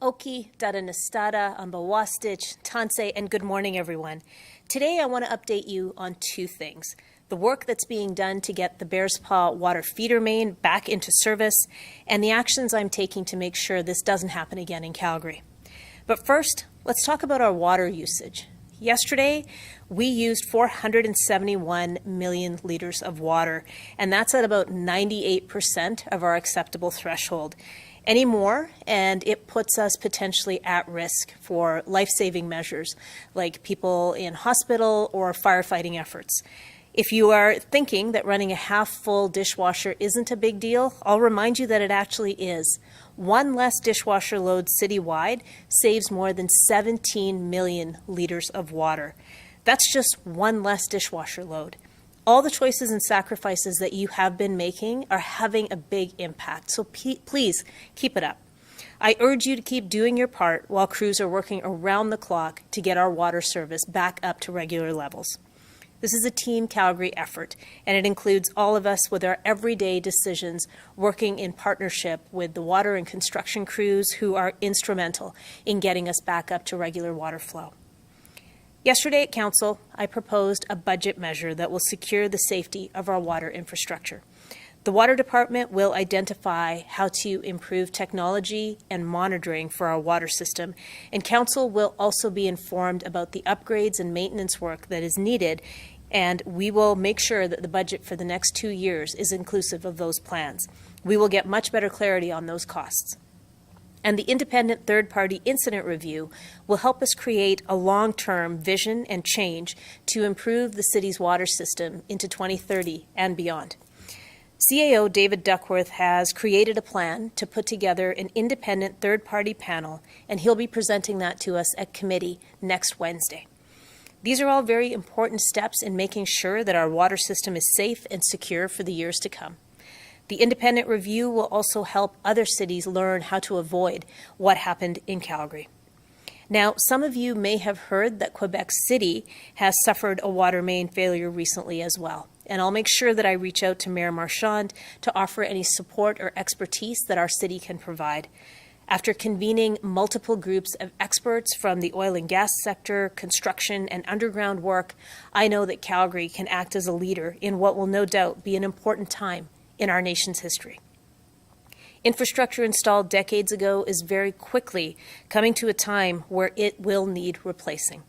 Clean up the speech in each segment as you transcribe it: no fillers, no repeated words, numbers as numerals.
Oki, Dadanastada, Ambawastich, Tanse, and good morning, everyone. Today I want to update you on two things. The work that's being done to get the Bears Paw water feeder main back into service, and the actions I'm taking to make sure this doesn't happen again in Calgary. But first, let's talk about our water usage. Yesterday, we used 471 million liters of water, and that's at about 98% of our acceptable threshold. Any more, and it puts us potentially at risk for life-saving measures like people in hospital or firefighting efforts. If you are thinking that running a half-full dishwasher isn't a big deal, I'll remind you that it actually is. One less dishwasher load citywide saves more than 17 million liters of water. That's just one less dishwasher load. All the choices and sacrifices that you have been making are having a big impact, so please keep it up. I urge you to keep doing your part while crews are working around the clock to get our water service back up to regular levels. This is a Team Calgary effort, and it includes all of us with our everyday decisions working in partnership with the water and construction crews who are instrumental in getting us back up to regular water flow. Yesterday at Council, I proposed a budget measure that will secure the safety of our water infrastructure. The Water Department will identify how to improve technology and monitoring for our water system, and Council will also be informed about the upgrades and maintenance work that is needed, and we will make sure that the budget for the next 2 years is inclusive of those plans. We will get much better clarity on those costs. And the independent third-party incident review will help us create a long-term vision and change to improve the city's water system into 2030 and beyond. CAO David Duckworth has created a plan to put together an independent third-party panel, and he'll be presenting that to us at committee next Wednesday. These are all very important steps in making sure that our water system is safe and secure for the years to come. The independent review will also help other cities learn how to avoid what happened in Calgary. Now, some of you may have heard that Quebec City has suffered a water main failure recently as well. And I'll make sure that I reach out to Mayor Marchand to offer any support or expertise that our city can provide. After convening multiple groups of experts from the oil and gas sector, construction, and underground work, I know that Calgary can act as a leader in what will no doubt be an important time in our nation's history. Infrastructure installed decades ago is very quickly coming to a time where it will need replacing.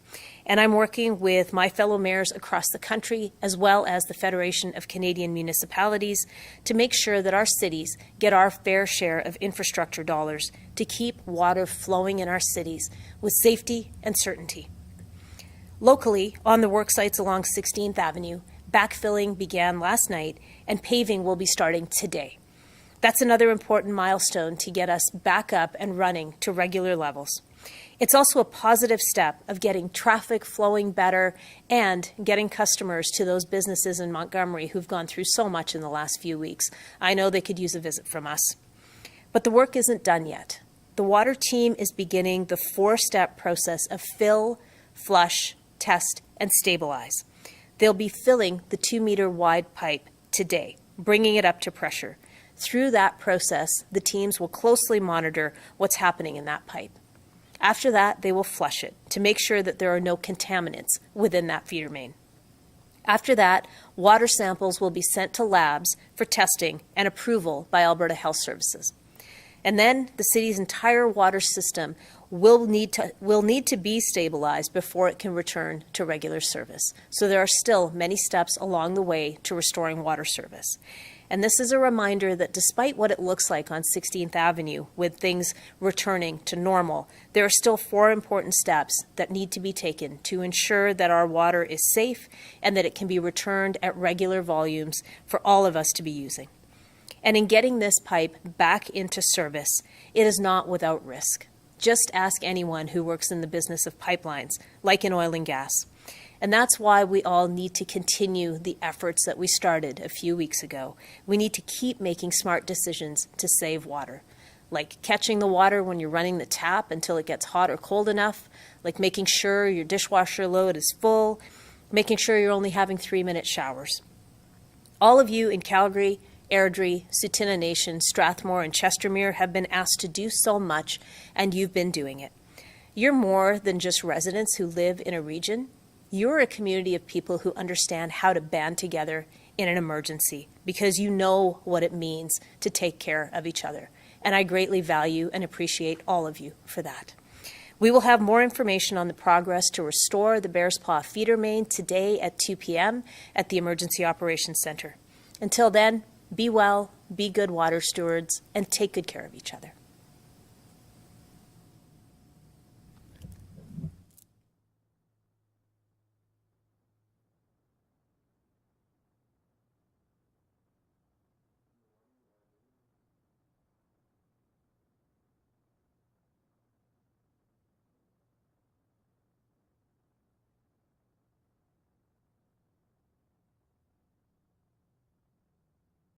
And I'm working with my fellow mayors across the country, as well as the Federation of Canadian Municipalities, to make sure that our cities get our fair share of infrastructure dollars to keep water flowing in our cities with safety and certainty. Locally, on the work sites along 16th Avenue, backfilling began last night, and paving will be starting today. That's another important milestone to get us back up and running to regular levels. It's also a positive step of getting traffic flowing better and getting customers to those businesses in Montgomery who've gone through so much in the last few weeks. I know they could use a visit from us. But the work isn't done yet. The water team is beginning the 4-step process of fill, flush, test, and stabilize. They'll be filling the 2-meter wide pipe today, bringing it up to pressure. Through that process, the teams will closely monitor what's happening in that pipe. After that, they will flush it to make sure that there are no contaminants within that feeder main. After that, water samples will be sent to labs for testing and approval by Alberta Health Services. And then the city's entire water system will need to be stabilized before it can return to regular service. So there are still many steps along the way to restoring water service. And this is a reminder that despite what it looks like on 16th Avenue with things returning to normal, there are still 4 important steps that need to be taken to ensure that our water is safe and that it can be returned at regular volumes for all of us to be using. And in getting this pipe back into service, it is not without risk. Just ask anyone who works in the business of pipelines, like in oil and gas. And that's why we all need to continue the efforts that we started a few weeks ago. We need to keep making smart decisions to save water, like catching the water when you're running the tap until it gets hot or cold enough, like making sure your dishwasher load is full, making sure you're only having 3-minute showers. All of you in Calgary Airdrie, Tsuut'ina Nation, Strathmore, and Chestermere have been asked to do so much, and you've been doing it. You're more than just residents who live in a region. You're a community of people who understand how to band together in an emergency because you know what it means to take care of each other. And I greatly value and appreciate all of you for that. We will have more information on the progress to restore the Bearspaw feeder main today at 2 p.m. at the Emergency Operations Center. Until then, be well, be good water stewards, and take good care of each other.